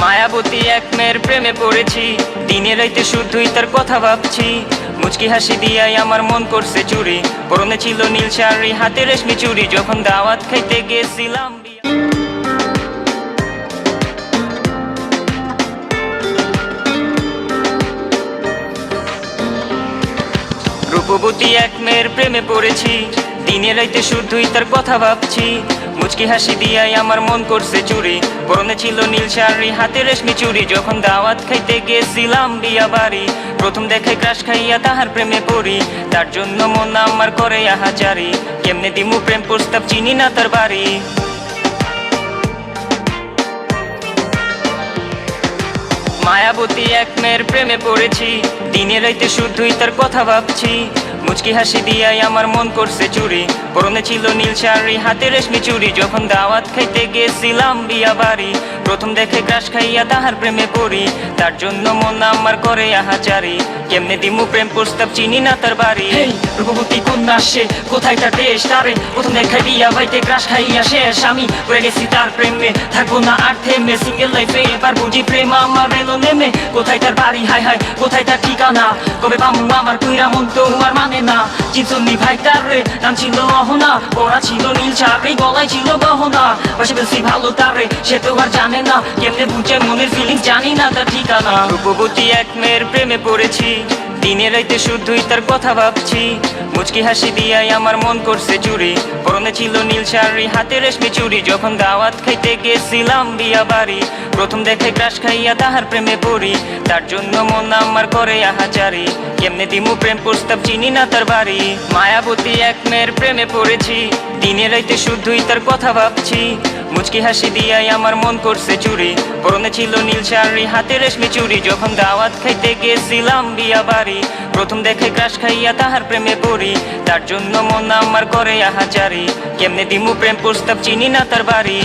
মায়াবতী এক মেয়ের প্রেমে পড়েছি, দিনে রাইতে শুধুই তার কথা ভাবছি। মুচকি হাসি দিয়াই আমার মন করছে চুরি, পরনে ছিল নীল শাড়ি, হাতে রেশমি চুড়ি। যখন দাওয়াত খাইতে গেছিলাম রূপবতী এক মেয়ের প্রেমে পড়েছি, দিনে রাইতে শুধুই তার কথা ভাবছি। মুচকি হাসি দিয়াই আমার মন করছে চুরি, পরনে ছিল নীল শাড়ি, হাতে রেশমি চুড়ি। যখন দাওয়াত খাইতে গেছিলাম বিয়া বাড়ি, প্রথম দেখে ক্রাশ খাইয়া তাহার প্রেমে পড়ি। তার জন্য মন আমার করে আহাজারি, কেমনে দিমু প্রেম প্রস্তাব, চিনি না তার বাড়ি। মায়াবতী এক মেয়ের প্রেমে পড়েছি, দিনে রাইতে শুধুই তার কথা ভাবছি। মুচকি হাসি দিয়াই আমার মন করছে চুরি, পরনে ছিল নীল শাড়ি, হাতে রেশমি চুড়ি। যখন দাওয়াত খাইতে গেছিলাম বিয়া বাড়ি, প্রথম দেখে ক্রাশ খাইয়া তাহার প্রেমে পড়ি। তার জন্য মন আমার করে আহাজারি, কেমনে দিমু প্রেম প্রস্তাব, চিনি না তার বাড়ি। রূপবতী কন্যা সে, কোথায় তার দেশ? তারে প্রথম দেখাই বিয়া ভাইতে ক্রাশ খাইয়া শেষ। আমি পড়ে গেছি তার প্রেমে, থাকবো না আর থেমে। সিঙ্গেল লাইফে এবার বুঝি প্রেম আমার এলো নেমে। কোথায় তার বাড়ি, হাই হাই কোথায় তার ঠিকানা? কবে পামু আমার কুইরা, মন তো আর মানে না। চিনসুন্নি ভাই তার রে, নাম ছিল অহনা, পড়া ছিল নীল শাড়ি, গলায় ছিল গহনা। পাশে বেশি ভালো তারে, সে তো আর জানে না। কেমনে বুঝে মনের ফিলিংস, জানি না তার ঠিকানা। রূপবতী এক মেয়ের প্রেমে পড়েছি, দিনে রাইতে শুধুই তার কথা ভাবছি। মুচকি হাসি দিয়াই আমার মন করছে চুরি, পরনে ছিল নীল শাড়ি, হাতে রেশমি চুড়ি। যখন দাওয়াত খাইতে গেছিলাম বিয়া বাড়ি, প্রথম দেখে ক্রাশ খাইয়া তাহার প্রেমে পড়ি। তার জন্য মন আমার করে আহাজারি, কেমনে দিমু প্রেম প্রস্তাব, চিনি না তার বাড়ি। মায়াবতী এক মেয়ের প্রেমে পড়েছি, দিনে রাইতে শুধুই তার কথা ভাবছি। মুচকি হাসি দিয়াই আমার মন করছে চুরি, পরনে ছিল নীল শাড়ি, হাতে রেশমি চুড়ি। যখন দাওয়াত খাইতে গেছিলাম বিয়া বাড়ি, প্রথম দেখে ক্রাশ খাইয়া তাহার প্রেমে পড়ি। তার জন্য মন আমার করে আহাজারি, কেমনে দিমু প্রেম প্রস্তাব, চিনি না তার বাড়ি।